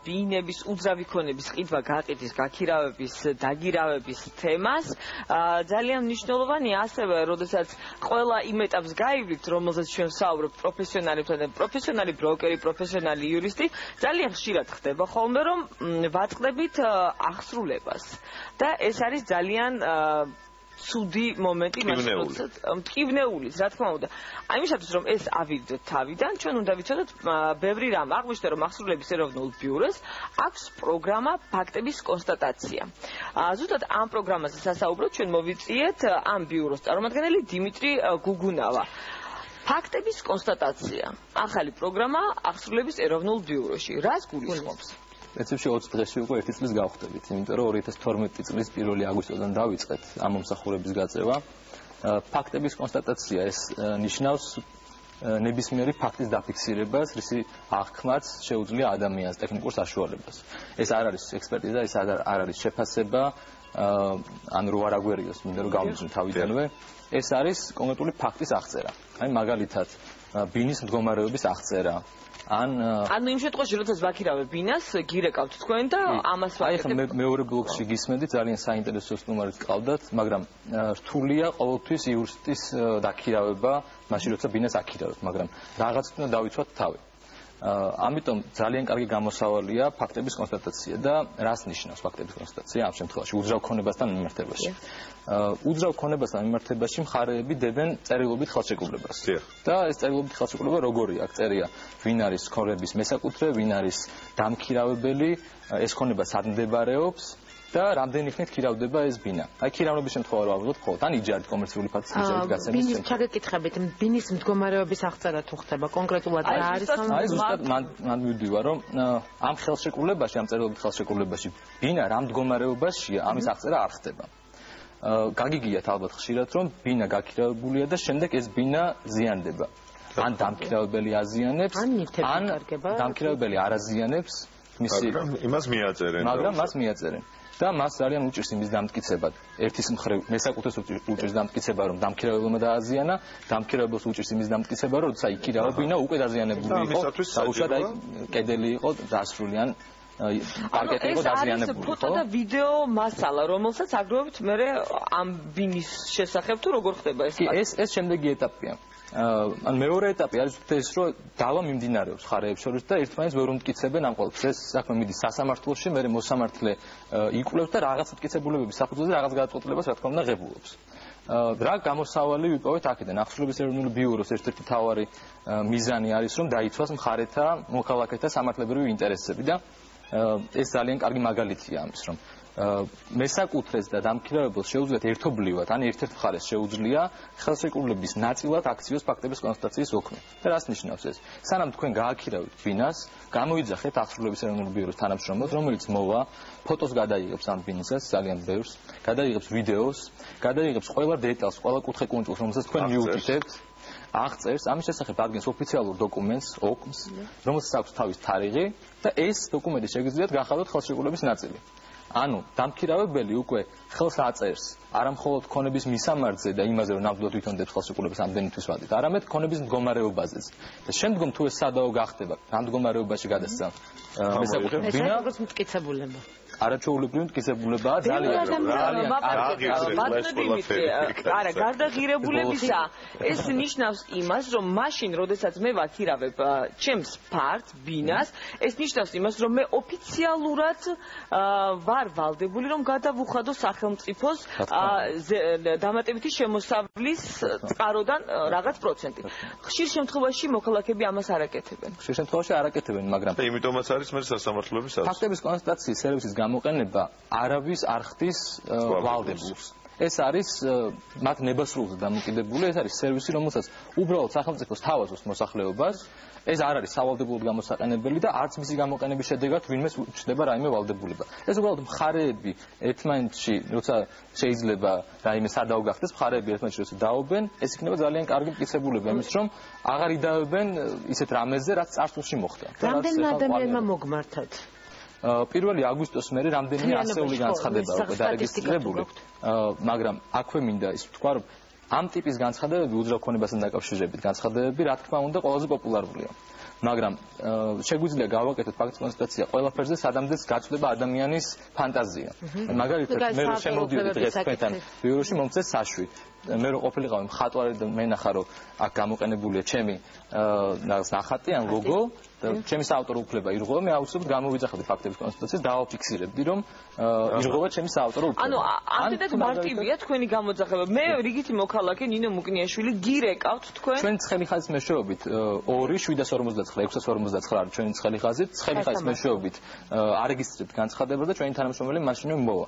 ბინების უძრავი ქონების ყიდვა გაყიდვის, გაქირავების, დაგირავების თემას. ძალიან მნიშვნელოვანია ასევე, როდესაც ყველა იმ ეტაპს გაივლით, რომელზეც ჩვენ ვსაუბრობთ პროფესიონალებთან, პროფესიონალი ბროკერი, პროფესიონალი იურისტი, ძალიან ხშირად ხდება ხოლმე, რომ ვაწყდებით აღსრულებას. და ეს არის ძალიან ცუდი მომენტი მასწავლებლად მტკივნეულის, რა თქმა უნდა. ამისათვის რომ ეს ავიდოთ თავიდან, ჩვენ უნდა ვიცოდოთ ბევრი რამ. აღვნიშნე რომ აღსრულების ეროვნულ ბიუროს აქვს პროგრამა ფაქტების კონსტატაცია. ზუსტად ამ პროგრამაზე სასაუბროდ ჩვენ მოვიწიეთ ამ ბიუროს წარმომადგენელი დიმიტრი გუგუნავა. ფაქტების კონსტატაცია. ახალი პროგრამა აღსრულების ეროვნულ ბიუროში. რას გულისხმობს? პრინციპში 20 დღეში უკვე 1 წლის გავხდებით, იმიტომ რომ 2012 წლის 1 აგვისტოდან დავიწყეთ ამ მომსახურების გაწევა. ფაქტების კონსტატაცია ეს ნიშნავს ნებისმიერი ფაქტის დაფიქსირებას, რისი აღქმაც შეუძლია ადამიანს ტექნიკურ საშუალებას. ეს არ არის ექსპერტიზა, ეს არ არის შეფასება, ან რო არ აგვერიოს, მინდა რომ გავიძნო თავიდანვე. ეს არის კონკრეტული ფაქტის აღწერა. აი მაგალითად, ბინის მდგომარეობის აღწერა. ანუ იმ შემთხვევაში, როდესაც ვაქირავებ ბინას, გირეკავთ თქვენ და ამას ვაკეთებ. აი, მეორე ბლოკში გისმენდით, ძალიან საინტერესო სტუმარიც გყავდათ, მაგრამ რთულია ყოველთვის იურისტის დაქირავება, მაშინ როცა ბინას აქირავებთ, მაგრამ რაღაც უნდა დავიცვათ თავი. ამიტომ ძალიან კარგი გამოსავალია ფაქტების კონსტატაცია და რას ნიშნავს ფაქტების კონსტატაცია ამ შემთხვევაში უძრავ ქონებასთან მიმართებაში. უძრავ ქონებასთან მიმართებაში მხარეები დებენ წერილობით ხელშეკრულებას. და ეს წერილობით ხელშეკრულება როგორია? აქ წერია ვინ არის ქონების მესაკუთრე, ვინ არის დამქირავებელი, ეს ქონება სად მდებარეობს და რამდენი ხნით ქირავდება ეს ბინა. აი ქირავების შემთხვევა რა ვიღოთ ხოლმე, ან იჯარით კომერციული ფაქტის იჯარით გაცემის. ბინის ჩაგეკითხებით, ბინის მდგომარეობის აღწერა თუ ხდება კონკრეტულად რა არის? აი ზუსტად მან მივდივარ, რომ ამ ხელშეკრულებაში, ამ წერილობით ხელშეკრულებაში ბინა რა მდგომარეობაშია, ამის აღწერა არ ხდება. გაგიგიათ ალბათ ხშირად, რომ ბინა გაქირავებულია და შემდეგ ეს ბინა ზიანდება. ან დამქირავებელი აზიანებს, ან დამქირავებელი არ აზიანებს, იმას მიაწერენ. მაგრამ მას მიაწერენ. და მას ძალიან უჭირს იმის დამტკიცებად. ერთის მხრივ მესაკუთრეს უჭირს დამტკიცება, რომ დამქირავებელმა დააზიანა, დამქირავებელს უჭირს იმის დამტკიცება, რომ როცა იქირავა ბინა უკვე დაზიანებული იყო, დაუშვათ აი კედელი იყო დასრული ან პარკეტი იყო დაზიანებული. ფოტო და ვიდეო მასალა, რომელსაც აგროვებთ მე ამ ბინის შესახებ თუ როგორ ხდება ეს? ეს შემდეგი ეტაპია. ან მეორე ეტაპი არის ეს, რომ დავა მიმდინარეობს მხარეებს შორის და ერთმანეთს ვერ უმტკიცებენ ამ ყველაფერს. ეს საქმე მიდის სასამართლოში, მე მოსამართლე იკვლევს და რაღაც მტკიცებულებების საფუძველზე რაღაც გადაწყვეტილებას რა თქმა უნდა ღებულობს. რა გამოსავალი ვიპოვეთ აქედან? აღსრულების ეროვნული ბიუროს ერთ-ერთი მთავარი მიზანი არის, რომ დაიცვას მხარეთა, მოქალაქეთა სამართლებრივი ინტერესები და ეს ძალიან კარგი მაგალითია ამის, რომ მესაკუთრეს და დამქირავებელს შეუძლიათ ერთობლივად, ან ერთ-ერთ მხარეს შეუძლია ხელშეკრულების ნაწილად აქციოს ფაქტების კონსტატაციის ოქმე. და რას ნიშნავს ეს? სანამ თქვენ გააქირავებთ ბინას, გამოიძახეთ აღსრულების ეროვნული ბიუროს თანამშრომლებს, რომელიც მოვა, ფოტოს გადაიღებს ამ ბინისას, ძალიან ბევრს, გადაიღებს ვიდეოს, გადაიღებს ყველა დეტალს, ყველა კუთხე-კუნჭულს, რომელსაც თქვენ მიუთითებთ. აღწერს, ამის შესახებ ადგენს ოფიციალურ დოკუმენტს, ოკმს, რომელსაც აქვს თავის თარიღი და ეს დოკუმენტი შეგიძლიათ გახადოთ ხელშეკრულების ნაწილი. ანუ დამქირავებელი უკვე ხელს აწერს არა მხოლოდ ქონების მისამართზე და იმაზე, რომ ნამდვილად ვითონდებს ხელშეკრულებას ამდენი თვის ვადით, არამედ ქონების მდგომარეობაზეც. და შემდგომ თუ ეს სადაო გახდება, რა მდგომარეობაში გადასცა მესაკუთრე ბინა, ეს როგორც მტკიცებულება. არაჩვეულებრივი მტკიცებულებაა ძალიან არა, გარდა ღირებულებისა, ეს ნიშნავს იმას, რომ მაშინ, როდესაც მე ვაქირავებ ჩემს ფართს, ბინას, ეს ნიშნავს იმას, რომ მე ოფიციალურად ვარ ვალდებული, რომ გადავუხადო სახელმწიფოს დამატებითი შემოსავლის წყაროდან რაღაც პროცენტი. ხშირ შემთხვევაში მოქალაქეები ამას არ აკეთებენ. ხშირ შემთხვევაში არ აკეთებენ, მაგრამ და იმიტომაც არის მე სასამართლოების ფაქტების კონსტატაციის სერვისის გამოყენება არავის არ ხდის ვალდებულს. ეს არის მათ ნებასრულზე დამოკიდებული, ეს არის სერვისი, რომელსაც უბრალოდ სახელმწიფოს თავაზობს მოსახლეობას. ეს არ არის სავალდებულოდ გამოსაყენებელი და არც მისი გამოყენების შედეგად ვინმეს ჩნდება რაიმე ვალდებულება. ეს უბრალოდ მხარეები ერთმანეთში, როცა შეიძლება რაიმე სადაო გახდეს, მხარეები ერთმანეთში როცა დაობენ, ეს იქნება ძალიან კარგი მტკიცებულება იმის, რომ აღარ იდავებენ ისეთ რამეზე, რაც წარსულში მოხდა. რამდენმა ადამიანმა მოგმართათ? 1 აგვისტოს მერე რამდენიმე ასეული განცხადება უკვე დარეგისტრირებული, მაგრამ აქვე მინდა ის ვთქვა, რომ ამ ტიპის განცხადებები უძრავ ქონებასთან დაკავშირებით განცხადებები, რა თქმა უნდა, ყველაზე პოპულარულია. მაგრამ შეგვიძლია გავაკეთოთ ფაქტის კონსტატაცია ყველაფერზე, სადამდეც გაწდება ადამიანის ფანტაზია. მაგალითად, მე რო შემოვდიოდი დღეს თქვენთან ბიუროში, მომწეს საშვი. მე რო ყოფილიყავი მხატვარი და მენახა რომ აქ გამოყენებულია ჩემი ნახატი ან ლოგო და ჩემი საავტორო უფლება ირღვევა, მე აუცილებლად გამოვიძახებდი ფაქტების კონსტატაციას და ავფიქსირებდი რომ ირღვევა ჩემი საავტორო უფლება. ანუ ამდენად მარტივია თქვენი გამოძახება. მე რიგითი მოქალაქე ნინო მუკნიაშვილი გირეკავთ თქვენ? ჩვენ ცხელი ხაზის მეშვეობით 2-759 არის ჩვენი ცხელი ხაზი, ცხელი ხაზის მეშვეობით არეგისტრირებთ განცხადება და ჩვენი თანამშრომელი მაშინვე მოვა.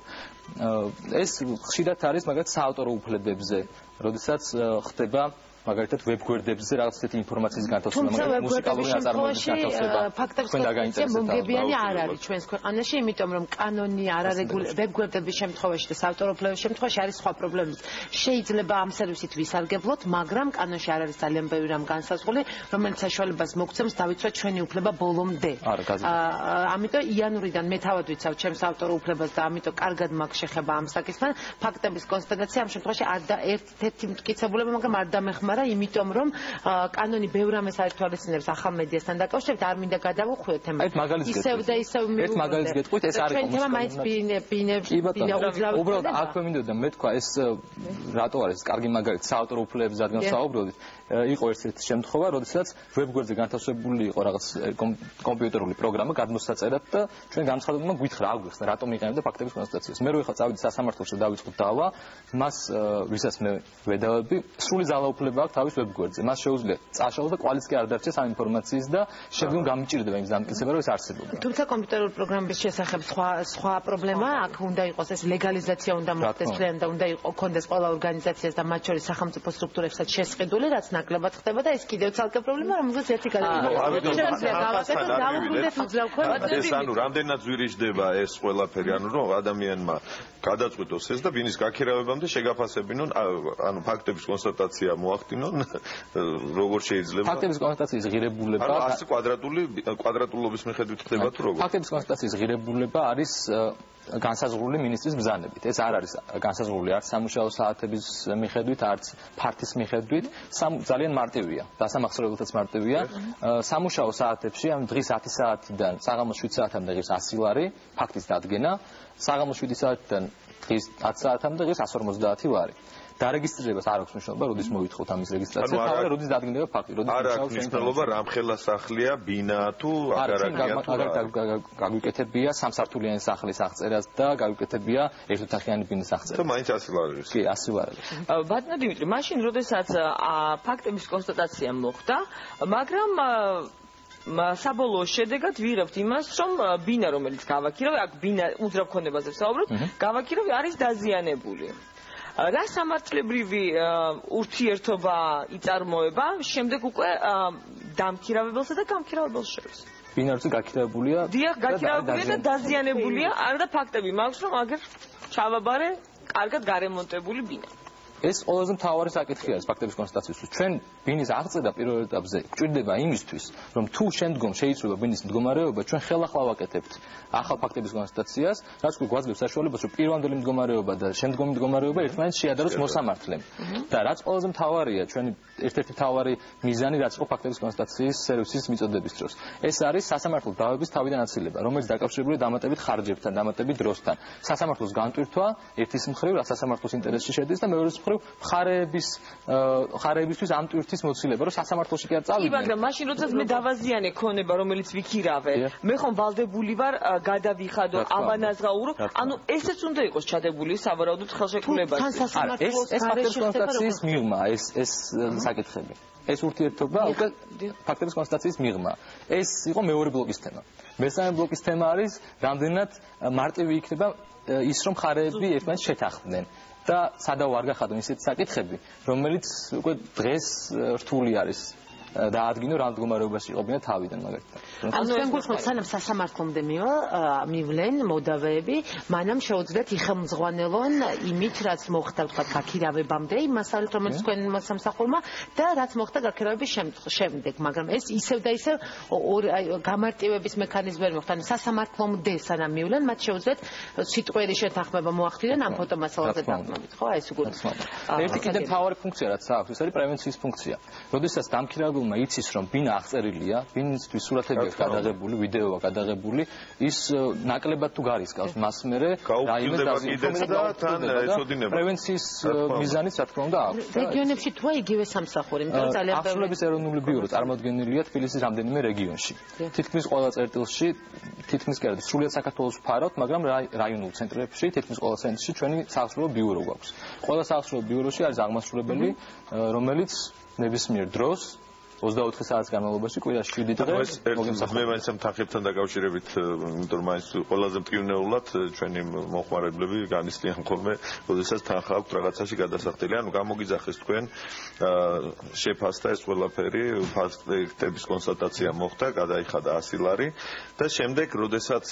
ეს ხშირად არის მაგალითად საავტორო უფლებებზე, როდესაც ხდება მაგალითად ვებგვერდებზე რაღაც ისეთი ინფორმაციის განთავსება, მაგალითად მუსიკალური ნაწარმოებების განთავსება. თქვენ დაგაინტერესებთ. მომგებიანი არ არის ჩვენს ქვეყანაში, იმიტომ რომ კანონი არ არეგულირებს ვებგვერდების შემთხვევაში და საავტორო უფლებების შემთხვევაში არის სხვა პრობლემები. შეიძლება ამ სერვისით ვისარგებლოთ, მაგრამ კანონში არ არის ძალიან ბევრი რამ განსაზღვრული, რომელიც საშუალებას მოგცემს დავიცვათ ჩვენი უფლება ბოლომდე. ამიტომ იანვრიდან მე თავად ვიცავ ჩემს საავტორო უფლებას და ამიტომ კარგად მაქვს შეხება ამ საკითხთან. ფაქტების კონსტატაცია ამ შემთხვევაში არ და ერთ-ერთი მტკიცებულება, მაგრამ არ დამეხმარა იმიტომ რომ კანონი ბევრ რამეს არ თვალისწინებს ახალ მედიასთან დაკავშირებით, არ მინდა გადავუხვიოთ თემას. ისევ და ისევ ერთ მაგალითს გეტყვით, ეს არის თემა მაინც უბრალოდ აქვე მინდოდა მე თქვა ეს რატო არის კარგი მაგალითი საავტორო უფლებების რადგან საუბრობთ. იყო ერთ-ერთი შემთხვევა, როდესაც ვებგვერდზე განთავსებული იყო რაღაც კომპიუტერული პროგრამა გადმოსაწერად და ჩვენ განცხადებმა გვითხრა აგვიხსნა რატომ იყენებდა ფაქტების კონსტატაციას. მე რო ეხლა წავიდი სასამართლოში და დავიწყო დავა, მას ვისაც მე ვედავები, სრული ძალაუფლება აქვს თავის ვებგვერდზე. მას შეუძლია წაშალოს და კვალიც კი არ დარჩეს ამ ინფორმაციის და შემდგომ გამიჭირდება იმის დამტკიცება, რომ ეს არსებობდა. თუმცა კომპიუტერული პროგრამების შესახებ სხვა პრობლემა აქ უნდა იყოს ეს ლეგალიზაცია უნდა მოხდეს ძალიან და უნდა იყოს ყველა ორგანიზაციას და მათ შორის სახელმწიფო სტრუქტურებსაც შესყიდული, რაც ნაკლებად ხდება და ეს კიდევ ცალკე პრობლემა, რომელზეც ერთი ეს ანუ რამდენად ზვირიჯდება ეს ყველაფერი, ანუ რომ ადამიანმა გადაწყვიტოს ეს და ბინის გაქირავებამდე შეგაფასებინონ, ანუ ფაქტების კონსტატაცია მოახდინონ, როგორ შეიძლება ფაქტების კონსტატაციის ღირებულება ანუ 100 კვადრატულობის მიხედვით ხდება თუ როგორ ფაქტების კონსტატაციის ღირებულება არის განსაზღვრული მინისტრის ბრძანებით. ეს არ არის განსაზღვრული არც სამუშაო საათების მიხედვით, არც ფართის მიხედვით, ძალიან მარტივია. დასამახსოვრებლადაც მარტივია. სამუშაო საათებში, ანუ დღის 10 საათიდან საღამოს 7 საათამდე ღირს 100 ლარი, ფაქტის დადგენა, საღამოს 7 საათიდან დღის 10 საათამდე ღირს 150 ლარი. დარეგისტრირებას არ აქვს მნიშვნელობა, როდის მოვითხოვთ ამის რეგისტრაცია, თავი როდის დადგინდება ფაქტი, როდის არ აქვს მნიშვნელობა რამ ხელასახლია, ბინა თუ აგარაკია თუ გაგვიკეთებია სამსართულიანი სახლის აღწერას და გაგვიკეთებია ერთოთახიანი ბინის აღწერა. თუ მაინც 100 ლარი არის. კი, 100 ლარი. ბატონო დიმიტრი, მაშინ როდესაც ფაქტების კონსტატაცია მოხდა, მაგრამ საბოლოო შედეგად ვიღებთ იმას, რომ ბინა რომელიც გავაქირავე, აქ ბინა უძრავქონებაზე ვსაუბრობთ, გავაქირავე არის დაზიანებული. რა სამართლებრივი ურთიერთობა იწარმოება შემდეგ უკვე დამქირავებელსა და გამქირავებელს შორის? ბინარზე გაქირავებულია. დიახ, გაქირავებულია და დაზიანებულია, არა და ფაქტები მაქვს, რომ აგერ ჩავაბარე კარგად გარემონტებული ბინა. ეს ყველაზე მთავარი საკითხი არის ფაქტების კონსტატაციისთვის. ჩვენ ბინის აღწერა პირველ ეტაპზე გვჭირდება იმისთვის, რომ თუ შემდგომ შეიცვლება ბინის მდგომარეობა, ჩვენ ხელახლა ვაკეთებთ ახალ ფაქტების კონსტატაციას, რაც გვაძლევს საშუალებას, რომ პირვანდელი მდგომარეობა და შემდგომი მდგომარეობა ერთმანეთს შეადაროს მოსამართლემ. და რაც ყველაზე მთავარია, ჩვენი ერთ-ერთი მთავარი მიზანი, რაც იყო ფაქტების კონსტატაციის სერვისის მიწოდების დროს. ეს არის სასამართლო დავების თავიდან აცილება, რომელიც დაკავშირებულია დამატებით ხარჯებთან, დამატებით დროსთან. სასამართლოს განტვირთვა ერთის მხრივ, რაც სასამართლოს ინტერესში შედის და მეორეს მხრივ ხარებისთვის ამ ტვირთის მოცილება, რომ სასამართლოში კი არ წავიდნენ. კი, მაგრამ მაშინ როდესაც მე დავაზიანე ქონება, რომელიც ვიქირავე, მე ხომ ვალდებული ვარ გადავიხადო, ავანაზღაურო, ანუ ესეც უნდა იყოს ჩადებული სავარაუდოდ ხელშეკრულებაში. ეს ფაქტების კონსტატაციის მიღმა, ეს საკითხები. ეს ურთიერთობა უკვე ფაქტების კონსტატაციის მიღმა. ეს იყო მეორე ბლოკის თემა. მესამე ბლოკის თემა არის რამდენად მარტივი იქნება ის, რომ ხარები ერთმანეთს შეთანხმდნენ. და სადავო არ გახადონ ისეთი საკითხები, რომელიც უკვე დღეს რთული არის დაადგინო რა მდგომარეობაში იყვნენ თავიდან მაგალითად. ანუ ჩვენ გვიხმოთ სანამ სასამართლომდე მივლენ მოდავეები, მანამ შეუძლიათ იხელმძღვანელონ იმით, რაც მოხდა თქვა გაქირავებამდე, იმ მასალით, რომელიც თქვენმა სამსახურმა და რაც მოხდა გაქირავების შემდეგ, მაგრამ ეს ისევ და ისევ გამარტივების მექანიზმები მოხდა. ანუ სასამართლომდე სანამ მივლენ, მათ შეუძლიათ სიტყვიერი შეთანხმება მოახდინონ ამ ფოტომასალაზე დაყრდნობით, ხო? აი ეს უკვე. ერთი კიდევ მთავარი ფუნქცია რაც აქვს, ეს არის პრევენციის ფუნქცია. როდესაც დამქირავებელ გაყიდულმა იცის რომ ბინა აღწერილია, ბინისთვის სურათები აქვს გადაღებული, ვიდეოა გადაღებული, ის ნაკლებად თუ გარისკავს მას მერე რაიმე გაუგილდება და თან ეცოდინება. პრევენციის მიზანიც რა თქმა უნდა აქვს. რეგიონებში თუა იგივე სამსახური, იმიტომ რომ ძალიან ახსნების ეროვნული ბიურო წარმოდგენილია თბილისის რამდენიმე რეგიონში. თითქმის ყველა წერტილში, თითქმის კი არა, სრულიად საქართველოს ვფარავთ, მაგრამ რაიონულ ცენტრებში, თითქმის ყველა ცენტრში ჩვენი საახსრუო ბიურო გვაქვს. ყველა საახსრუო ბიუროში არის აღმასრულებელი, რომელიც ნებისმიერ დროს 24 საათის განმავლობაში კვირაში 7 დღე მოგემსახურება. მე მაინც ამ თანხებთან დაკავშირებით, იმიტომ რომ მაინც ყველაზე მტკივნეულად ჩვენი მოხმარებლები განისლიან ხოლმე, როდესაც თანხა აქვთ რაღაცაში გადასახდელი. ანუ გამოგიძახეს თქვენ შეფასდა ეს ყველაფერი, ფაქტების კონსტატაცია მოხდა, გადაიხადა 100 ლარი და შემდეგ, როდესაც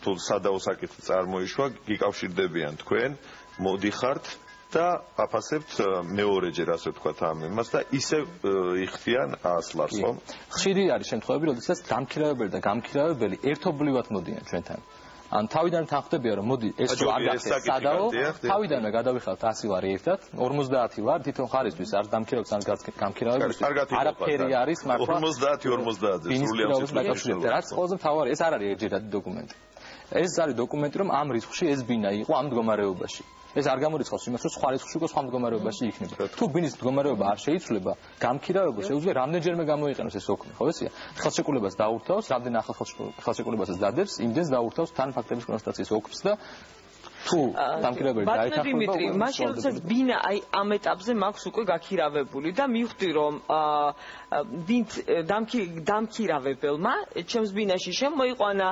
თუ სადაო საკითხი წარმოიშვა, გიკავშირდებიან თქვენ, მოდიხართ და აფასებთ მეორეჯერ ასე ვთქვათ ამ იმას და ისე იხდიან 100 ლარს, ხო? ხშირი არის შემთხვევები, როდესაც დამქირავებელი და გამქირავებელი ერთობლივად მოდიან ჩვენთან. ან თავიდან თანხდებიან რომ მოდი ეს რო არ გახდეს სადაო, თავიდანვე გადავიხადოთ 100 ლარი ერთად, 50 ლარი თვითონ ხარისთვის არ დამქირავებს ან გამქირავებისთვის. არაფერი არის მართლა 50-50-ზე სრულიად რაც ყველაზე მთავარი, ეს არ არის ერთჯერადი დოკუმენტი. ეს არის დოკუმენტი რომ ამ რიცხვში ეს ბინა იყო ამ მდგომარეობაში. ეს არ გამორიცხავს იმას, რომ სხვა რიცხვში იყო სხვა მდგომარეობაში იქნება. თუ ბინის მდგომარეობა არ შეიცვლება, გამქირავებელს შეუძლია რამდენჯერმე გამოიყენოს ეს ოქმი, ხო ესეა? ხელშეკრულებას დაურთავს, რამდენ ახალ ხელშეკრულებასაც დადებს, იმდენს დაურთავს თან ფაქტების კონსტატაციის ოქმს და თუ დამქირავებელი დაეთანხმება, მაშინ როდესაც ბინა აი ამ ეტაპზე მაქვს უკვე გაქირავებული და მივხვდი რომ დამქირავებელმა ჩემს ბინაში შემოიყვანა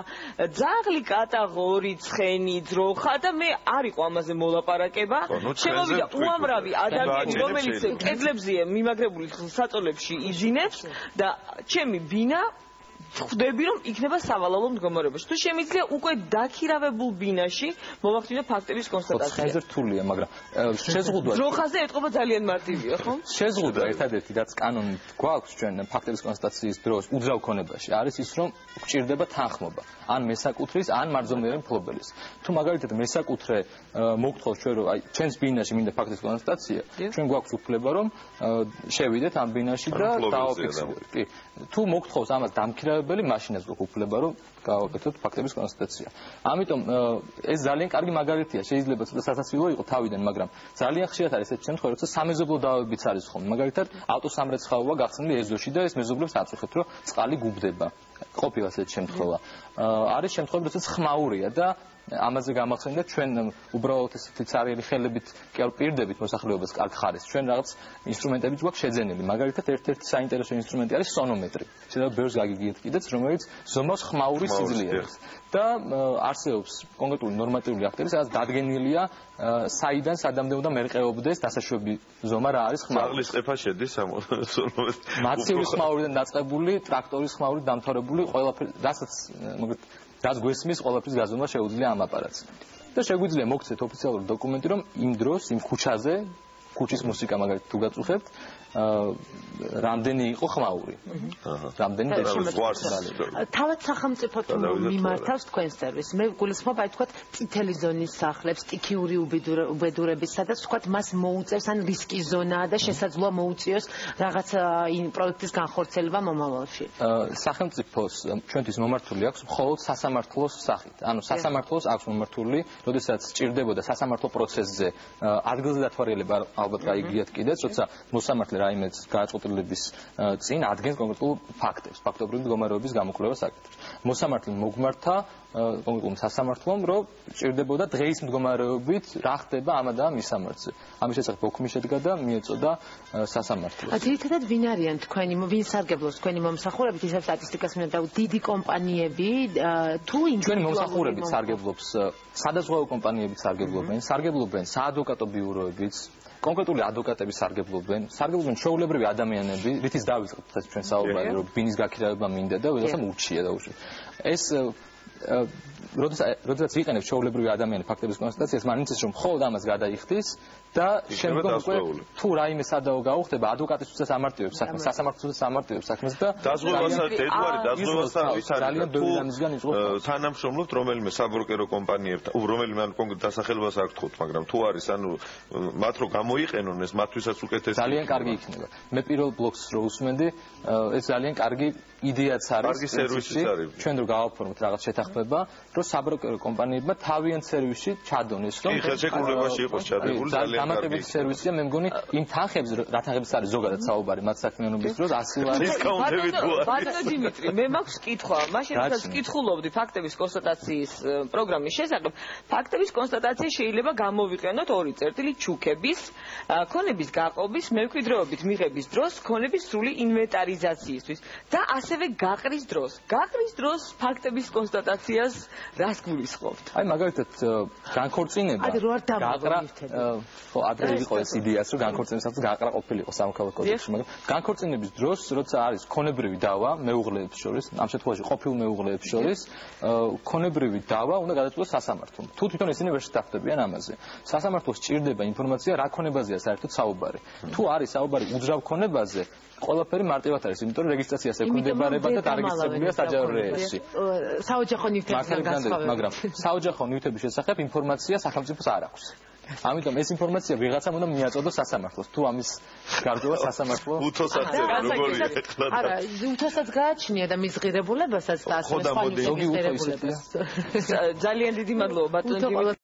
ძაღლი, კატაღორი, ცხენი, ძროხა და მე არ იყო ამაზე მოლაპარაკება. შემოვიდა უამრავი ადამიანი, რომელიც კედლებზე მიმაგრებული საწოლებში იძინებს და ჩემი ბინა ხვდები რომ იქნება სავალალო მდგომარეობაში. თუ შემიძლია უკვე დაქირავებულ ბინაში მოვახდინო ფაქტების კონსტატაცია. ხეზე რთულია, მაგრამ შეზღუდვა ძროხაზე ეტყობა ძალიან მარტივია, ხო? შეზღუდვა ერთადერთი რაც კანონით გვაქვს ჩვენ ფაქტების კონსტატაციის დროს უძრავ ქონებაში არის ის რომ გვჭირდება თანხმობა ან მესაკუთრის ან მარჯვენაერი მფლობელის. თუ მაგალითად მესაკუთრე მოგთხოვს ჩვენ რომ აი ჩვენს ბინაში მინდა ფაქტის კონსტატაცია, ჩვენ გვაქვს უფლება რომ შევიდეთ ამ ბინაში და დავაფიქსიროთ. კი. თუ მოგთხოვს ამას დამქირავებელი, მაშინაც გვაქვს უფლება რომ გავაკეთოთ ფაქტების კონსტატაცია. ამიტომ ეს ძალიან კარგი მაგალითია, შეიძლება ცოტა სასაცილო იყო თავიდან, მაგრამ ძალიან ხშირად არის ეს შემთხვევა, როცა სამეზობლო დავებიც არის ხოლმე. მაგალითად, ავტოსამრეცხაოა გახსნილი ეზოში და ეს მეზობლებს აწუხებთ, რომ წყალი გუბდება. ყოფილა ეს შემთხვევა. არის შემთხვევები, როდესაც ხმაურია და ამაზე გამახსენდა ჩვენ უბრალოდ ესეთი ცარიელი ხელებით კი არ პირდებით მოსახლეობას კარგ ხარეს. ჩვენ რაღაც ინსტრუმენტებიც გვაქვს შეძენილი. მაგალითად, ერთ-ერთი საინტერესო ინსტრუმენტი არის სონომეტრი. შეიძლება ბევრს გაგიგიეთ კიდეც, რომელიც ზომავს ხმაურის სიძლიერეს. და არსებობს კონკრეტული ნორმატიული აქტები, სადაც დადგენილია საიდან სადამდე უნდა მერყეობდეს დასაშვები ზომა რა არის ხმაური. ძაღლის ყეფა შედის ამ სონომეტრი. მაცივრის ხმაურიდან დაწყებული, ტრაქტორის ხმაურით დამთავრებული ყველაფერი, რაც გვესმის ყველაფრის გაზომა შეუძლია ამ აპარატს. და შეგვიძლია მოგცეთ ოფიციალური დოკუმენტი, რომ იმ დროს იმ ქუჩაზე, ქუჩის მუსიკა მაგალითად თუ გაწუხებთ, რამდენი იყო ხმაური. რამდენი თავად სახელმწიფო თუ მიმართავს თქვენ სერვისს. მე გულისხმობ აი თქვა წითელი ზონის სახლებს, სტიქიური უბედურების, სადაც თქვა მას მოუწევს ან რისკის ზონაა და შესაძლოა მოუწიოს რაღაც პროექტის განხორციელება მომავალში. სახელმწიფოს ჩვენთვის მომართული აქვს მხოლოდ სასამართლოს სახით. ანუ სასამართლოს აქვს მომართული, როდესაც სჭირდებოდა სასამართლო პროცესზე ადგილზე დათვალიერება ალბათ გაიგიათ კიდეც, როცა მოსამართლე რაიმეს გააწყობილების წინ ადგენს კონკრეტულ ფაქტებს, ფაქტობრივი მდგომარეობის გამოკვლევას აკეთებს. მოსამართლე მოგმართა კონკრეტულ სასამართლომ, რომ სჭირდებოდა დღეის მდგომარეობით რა ხდება ამ და მისამართზე. ამის შესახებ ოქმი შედგა და მიეწოდა სასამართლოს. ძირითადად ვინ არიან თქვენი, ვინ სარგებლობს თქვენი მომსახურებით, ისევ სტატისტიკას მინდა დიდი კომპანიები თუ ჩვენი მომსახურებით სარგებლობს სადაზღვევო კომპანიებიც სარგებლობენ საადვოკატო ბიუროებიც კონკრეტული ადვოკატები სარგებლობენ ჩვეულებრივი ადამიანები, რითიც დავიწყებთ ჩვენ საუბარი, რომ ბინის გაქირავება მინდა და ვიღაცამ ურჩია დაუშვი. ეს როდესაც იყენებს ჩვეულებრივი ადამიანი ფაქტების კონსტატაციას, მან იცის რომ მხოლოდ ამას გადაიხდის და შემდგომ უკვე თუ რაიმე სადაო გაუხდება, ადვოკატისთვისაც ამარტივებს საქმეს, სასამართლოთვისაც ამარტივებს საქმეს და დაზღვევასა დედვარი ვის არის ძალიან ბევრი ამისგან იწყოს. თანამშრომლობთ რომელიმე საბროკერო კომპანიებთან, რომელიმე ან კონკრეტ დასახელებას არ გთხოვთ, მაგრამ თუ არის მათ რო გამოიყენონ ეს მათთვისაც უკეთესი ძალიან კარგი იქნება. მე პირველ ბლოკს რო usმენდი, ეს ძალიან კარგი იდეაც არის. კარგი სერვისიც არის. ჩვენ რო გავაფორმოთ რაღაც შეთანხმება, რომ საბროკერო კომპანიებმა თავიანთ სერვისში ჩადონ ეს რომ ხელშეკრულებაში იყოს ჩადებული ძალიან დამატებითი სერვისია, მე მგონი იმ თანხებზე, რა თანხების არის ზოგადად საუბარი მათ საქმიანობის დროს 100 ლარი. ბატონო დიმიტრი, მე მაქვს კითხვა. მაშინ როდესაც კითხულობდი ფაქტების კონსტატაციის პროგრამის შესახებ, ფაქტების კონსტატაცია შეიძლება გამოვიყენოთ 2 წერტილი ჩუქების, ქონების გაყობის, მემკვიდრეობით მიღების დროს, ქონების სრული ინვენტარიზაციისთვის და ასევე გაყრის დროს. გაყრის დროს ფაქტების კონსტატაციას რას გულისხმობთ? აი მაგალითად განქორწინება გაყრა ხო ადრე იყო ეს იდეაც რომ განქორწინებასაც გაყრა ყოფილიყო სამოქალაქო კოდექსში, მაგრამ განქორწინების დროს როცა არის ქონებრივი დავა მეუღლეებს შორის, ამ შემთხვევაში ყოფილ მეუღლეებს შორის, ქონებრივი დავა უნდა გადაწყვეტოს სასამართლომ. თუ თვითონ ისინი ვერ შეთანხმდებიან ამაზე. სასამართლოს სჭირდება ინფორმაცია რა ქონებაზეა საერთოდ საუბარი. თუ არის საუბარი უძრავ ქონებაზე, ყველაფერი მარტივად არის, იმიტომ რომ რეგისტრაციას ექვემდებარება და დარეგისტრებულია საჯარო რეესტრში. საოჯახო ნივთებისგან განსხვავებით. მაგრამ საოჯახო ნივთების შესახებ ინფორმაცია სახელმწიფოს არ აქვს. ამიტომ ეს ინფორმაცია ვიღაცამ უნდა მიაწოდოს სასამართლოს. თუ ამის გარკვევა სასამართლო უთოსაც როგორია ეხლა. არა, უთოსაც გააჩნია და მის ღირებულებასაც და სხვა ნივთების ღირებულებას. ძალიან დიდი მადლობა ბატონო.